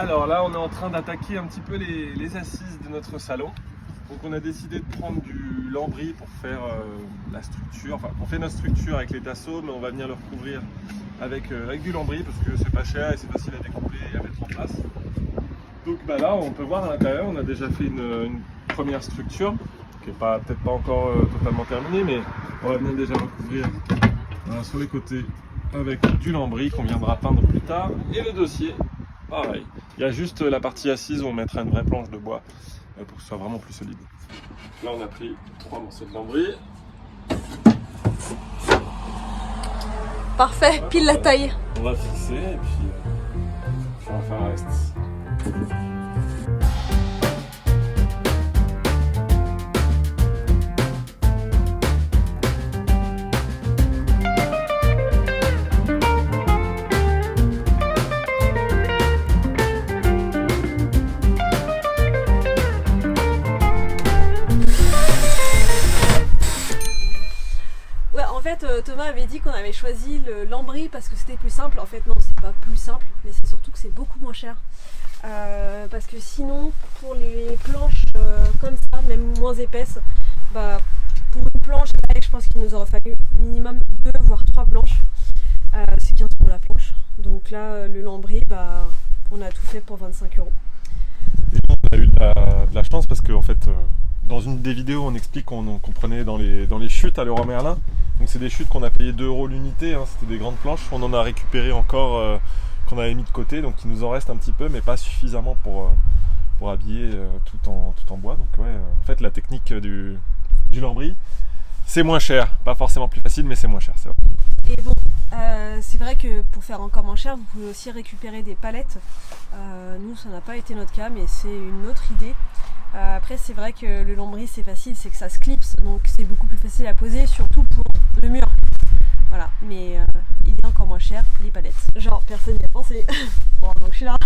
Alors là, on est en train d'attaquer un petit peu les assises de notre salon. Donc on a décidé de prendre du lambris pour faire la structure. Enfin, on fait notre structure avec les tasseaux, mais on va venir le recouvrir avec du lambris parce que c'est pas cher et c'est facile à découper et à mettre en place. Donc bah là, on peut voir à l'intérieur, on a déjà fait une première structure qui n'est peut-être pas encore totalement terminée, mais on va venir déjà recouvrir sur les côtés avec du lambris qu'on viendra peindre plus tard. Et le dossier, pareil. Il y a juste la partie assise où on mettra une vraie planche de bois pour que ce soit vraiment plus solide. Là, on a pris 3 morceaux de lambris. Parfait, pile la taille. On va fixer et puis on va faire le reste. Thomas avait dit qu'on avait choisi le lambris parce que c'était plus simple. En fait non, c'est pas plus simple, mais c'est surtout que c'est beaucoup moins cher. Parce que sinon, pour les planches comme ça, même moins épaisses, pour une planche, je pense qu'il nous aurait fallu minimum 2 voire 3 planches. C'est 15 € la planche. Donc là, le lambris, on a tout fait pour 25 €. Et on a eu de la chance parce que en fait, dans une des vidéos, on explique qu'on prenait dans les chutes à Leroy Merlin. Donc c'est des chutes qu'on a payé 2 € l'unité, hein, c'était des grandes planches. On en a récupéré encore qu'on avait mis de côté, donc il nous en reste un petit peu, mais pas suffisamment pour habiller tout en bois. Donc ouais, en fait la technique du lambris, c'est moins cher, pas forcément plus facile, mais c'est moins cher, c'est vrai. Et bon, c'est vrai que pour faire encore moins cher, vous pouvez aussi récupérer des palettes. Nous, ça n'a pas été notre cas, mais c'est une autre idée. Après, c'est vrai que le lambris, c'est facile, c'est que ça se clipse, donc c'est beaucoup plus facile à poser, surtout pour le mur. Voilà, mais il est encore moins cher, les palettes. Genre, personne n'y a pensé. Bon, donc je suis là.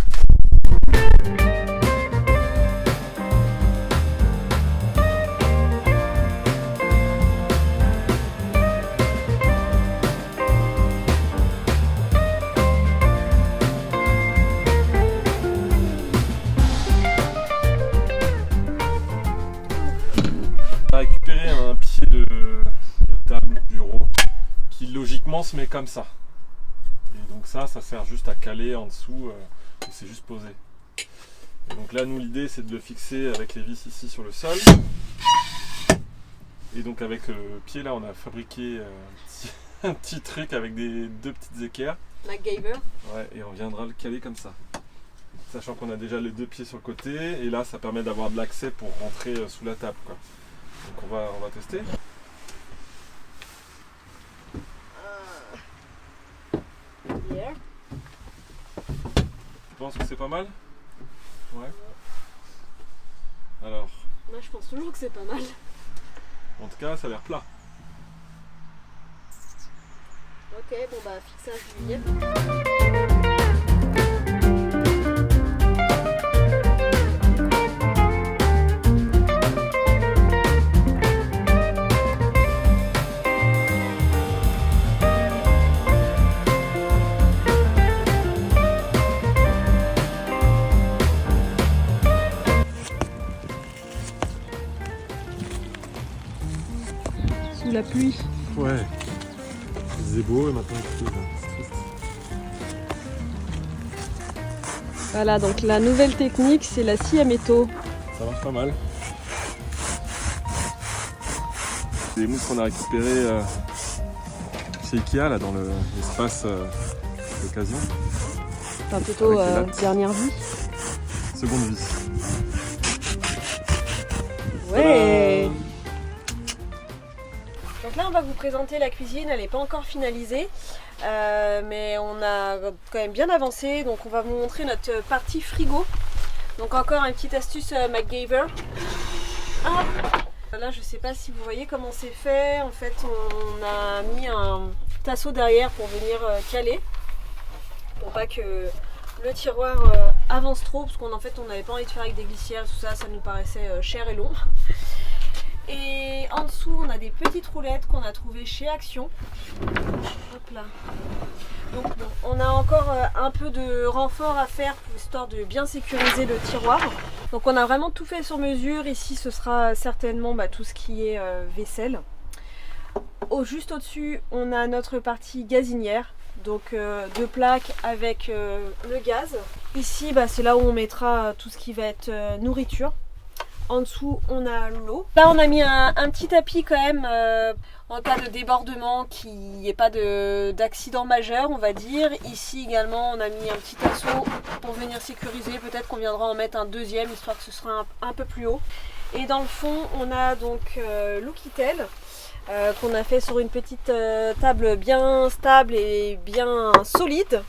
On a récupéré un pied de table bureau qui logiquement se met comme ça. Et donc ça sert juste à caler en dessous et c'est juste posé. Et donc là, nous, l'idée c'est de le fixer avec les vis ici sur le sol. Et donc avec le pied là, on a fabriqué un petit truc avec 2 petites équerres. MacGyver. Ouais, et on viendra le caler comme ça. Sachant qu'on a déjà les 2 pieds sur le côté, et là ça permet d'avoir de l'accès pour rentrer sous la table, quoi. Donc on va tester. Yeah. Tu penses que c'est pas mal? Ouais. Alors, Moi, je pense toujours que c'est pas mal. en tout cas, ça a l'air plat. Ok, bon fixage du yep. Sous la pluie. Ouais. C'est beau et maintenant c'est triste. Voilà, donc la nouvelle technique, c'est la scie à métaux. Ça marche pas mal. C'est des mousses qu'on a récupérées chez Ikea, là, dans l'espace d'occasion. Enfin, plutôt dernière vie. Seconde vie. Ouais. Donc là, on va vous présenter la cuisine. Elle n'est pas encore finalisée, mais on a quand même bien avancé. Donc on va vous montrer notre partie frigo. Donc encore une petite astuce MacGyver. Là, je sais pas si vous voyez comment c'est fait. En fait, on a mis un tasseau derrière pour venir caler, pour pas que le tiroir avance trop, parce qu'en fait on n'avait pas envie de faire avec des glissières, tout ça, ça nous paraissait cher et long. Et en dessous, on a des petites roulettes qu'on a trouvées chez Action. Hop là. Donc bon, on a encore un peu de renfort à faire histoire de bien sécuriser le tiroir. Donc on a vraiment tout fait sur mesure. Ici, ce sera certainement tout ce qui est vaisselle. Juste au-dessus, on a notre partie gazinière. Donc deux plaques avec le gaz. Ici, c'est là où on mettra tout ce qui va être nourriture. En dessous, on a l'eau. Là, on a mis un petit tapis quand même en cas de débordement, qu'il n'y ait pas d'accident majeur, on va dire. Ici également, on a mis un petit asseau pour venir sécuriser. Peut-être qu'on viendra en mettre un deuxième, histoire que ce sera un peu plus haut. Et dans le fond, on a donc l'Oukitel qu'on a fait sur une petite table bien stable et bien solide.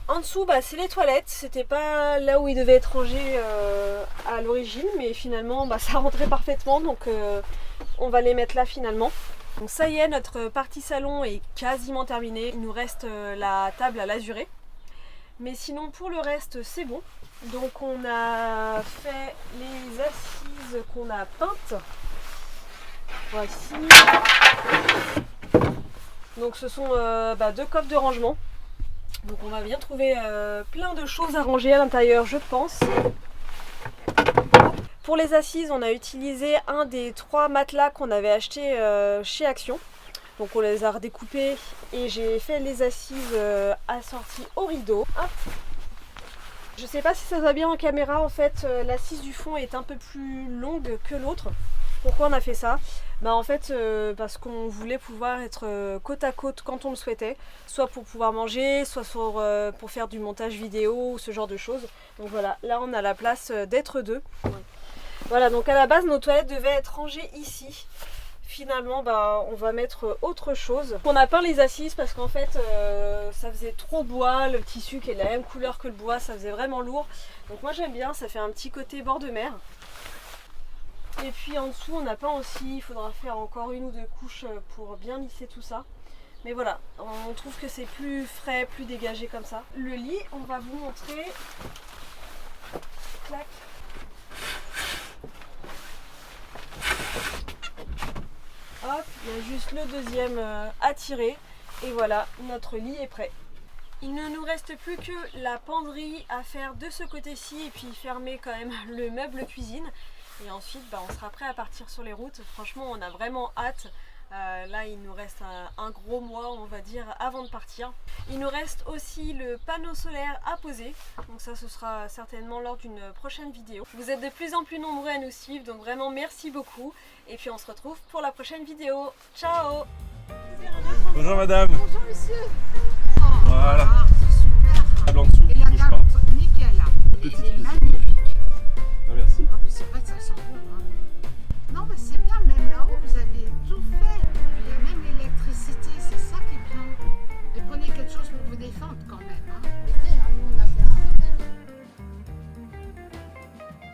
En dessous, c'est les toilettes. C'était pas là où ils devaient être rangés à l'origine, mais finalement, ça rentrait parfaitement, donc on va les mettre là finalement. Donc ça y est, notre partie salon est quasiment terminée. Il nous reste la table à l'azuré. Mais sinon, pour le reste, c'est bon. Donc on a fait les assises qu'on a peintes. Voici. Donc ce sont deux coffres de rangement. Donc on va bien trouver plein de choses à ranger à l'intérieur, je pense. Pour les assises, on a utilisé un des 3 matelas qu'on avait acheté chez Action. Donc on les a redécoupés et j'ai fait les assises assorties au rideau. Hop. Je sais pas si ça va bien en caméra, en fait l'assise du fond est un peu plus longue que l'autre. Pourquoi on a fait ça? En fait parce qu'on voulait pouvoir être côte à côte quand on le souhaitait, soit pour pouvoir manger, soit pour faire du montage vidéo ou ce genre de choses. Donc voilà, là on a la place d'être deux. Voilà, donc à la base nos toilettes devaient être rangées ici. Finalement on va mettre autre chose. On a peint les assises parce qu'en fait ça faisait trop bois, le tissu qui est de la même couleur que le bois, ça faisait vraiment lourd. Donc moi j'aime bien, ça fait un petit côté bord de mer. Et puis en dessous on a peint aussi, il faudra faire encore 1 ou 2 couches pour bien lisser tout ça. Mais voilà, on trouve que c'est plus frais, plus dégagé comme ça. Le lit, on va vous montrer. Clac. Hop, il y a juste le deuxième à tirer. Et voilà, notre lit est prêt. Il ne nous reste plus que la penderie à faire de ce côté-ci et puis fermer quand même le meuble cuisine. Et ensuite, on sera prêt à partir sur les routes. Franchement, on a vraiment hâte. Là, il nous reste un gros mois, on va dire, avant de partir. Il nous reste aussi le panneau solaire à poser. Donc ça, ce sera certainement lors d'une prochaine vidéo. Vous êtes de plus en plus nombreux à nous suivre, donc vraiment merci beaucoup. Et puis on se retrouve pour la prochaine vidéo. Ciao! Bonjour madame. Bonjour monsieur. Voilà.